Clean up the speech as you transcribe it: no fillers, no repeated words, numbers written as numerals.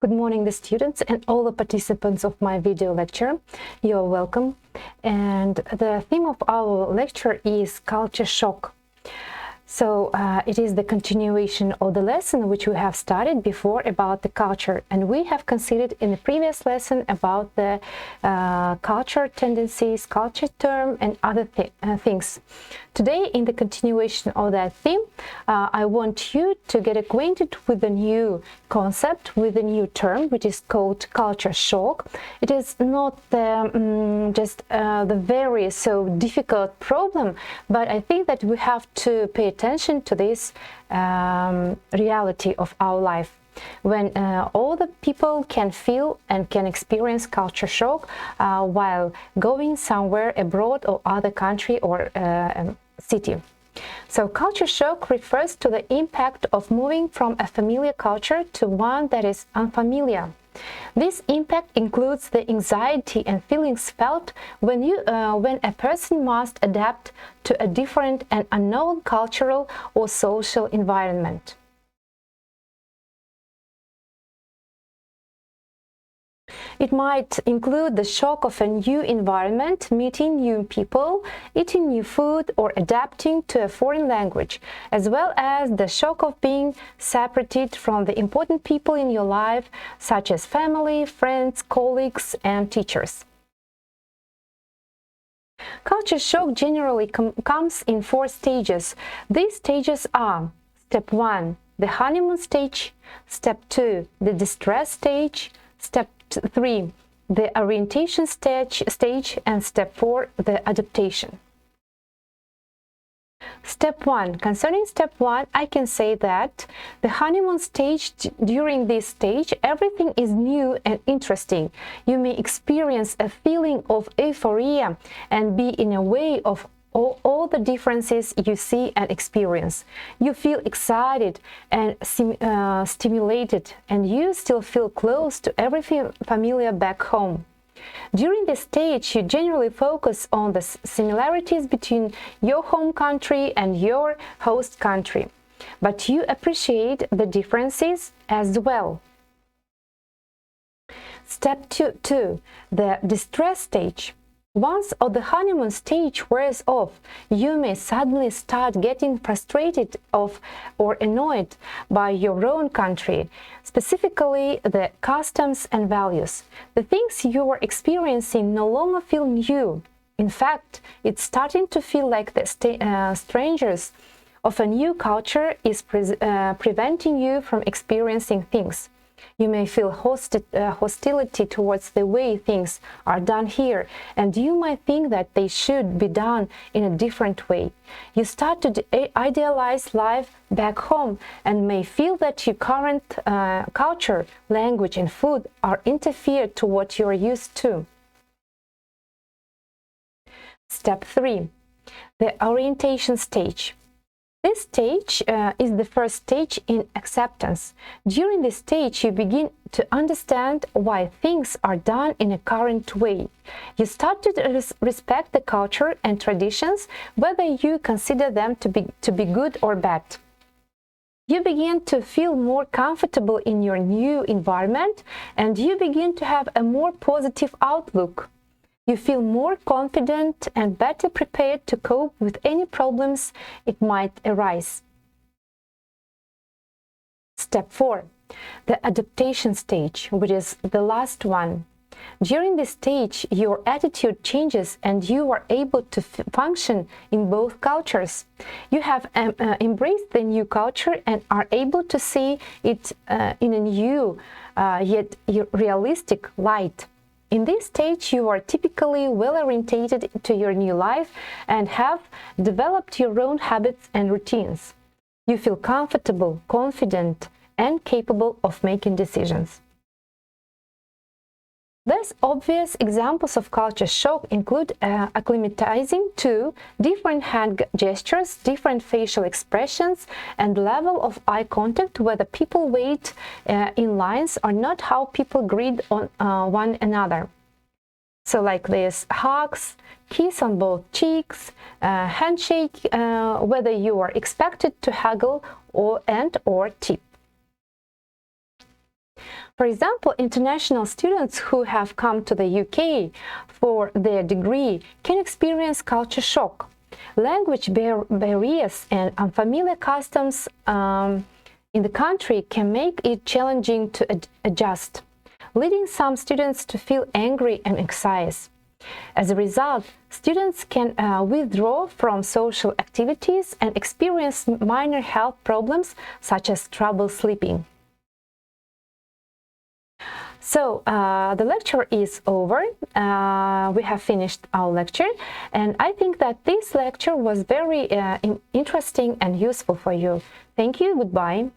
Good morning, the students and all the participants of my video lecture. You're welcome. And the theme of our lecture is culture shock. So it is the continuation of the lesson which we have studied before about the culture, and we have considered in the previous lesson about the culture tendencies, culture term, and other things. Today, in the continuation of that theme, I want you to get acquainted with the new concept, with the new term, which is called culture shock. It is not just the very so difficult problem, but I think that we have to pay attention to this reality of our life, when all the people can feel and can experience culture shock while going somewhere abroad or other country or city. So culture shock refers to the impact of moving from a familiar culture to one that is unfamiliar. This impact includes the anxiety and feelings felt when a person must adapt to a different and unknown cultural or social environment. It might include the shock of a new environment, meeting new people, eating new food, or adapting to a foreign language, as well as the shock of being separated from the important people in your life, such as family, friends, colleagues, and teachers. Culture shock generally comes in 4 stages. These stages are: Step 1, the honeymoon stage; Step 2, the distress stage; Step 3, the orientation stage, and Step 4, the adaptation. Step 1. Concerning Step 1, I can say that the honeymoon stage, during this stage, everything is new and interesting. You may experience a feeling of euphoria and be in a way of all the differences you see and experience. You feel excited and stimulated, and you still feel close to everything familiar back home. During this stage, you generally focus on the similarities between your home country and your host country, but you appreciate the differences as well. Step 2, the distress stage. Once the honeymoon stage wears off, you may suddenly start getting frustrated or annoyed by your own country, specifically the customs and values. The things you are experiencing no longer feel new. In fact, it's starting to feel like the strangers of a new culture is preventing you from experiencing things. You may feel hostility towards the way things are done here, and you might think that they should be done in a different way. You start to idealize life back home and may feel that your current culture, language, and food are interfered to what you are used to. Step 3, the orientation stage. This stage is the first stage in acceptance. During this stage, you begin to understand why things are done in a current way. You start to respect the culture and traditions, whether you consider them to be good or bad. You begin to feel more comfortable in your new environment, and you begin to have a more positive outlook. You feel more confident and better prepared to cope with any problems it might arise. Step 4, the adaptation stage, which is the last one. During this stage, your attitude changes and you are able to function in both cultures. You have embraced the new culture and are able to see it in a new yet realistic light. In this stage, you are typically well-orientated to your new life and have developed your own habits and routines. You feel comfortable, confident, and capable of making decisions. Thus, obvious examples of culture shock include acclimatizing to different hand gestures, different facial expressions, and level of eye contact, whether people wait in lines or not, how people greet one another. So like this, hugs, kiss on both cheeks, handshake, whether you are expected to haggle or tip. For example, international students who have come to the UK for their degree can experience culture shock. Language barriers and unfamiliar customs in the country can make it challenging to adjust, leading some students to feel angry and anxious. As a result, students can withdraw from social activities and experience minor health problems such as trouble sleeping. So the lecture is over. We have finished our lecture, and I think that this lecture was very interesting and useful for you. Thank you. Goodbye.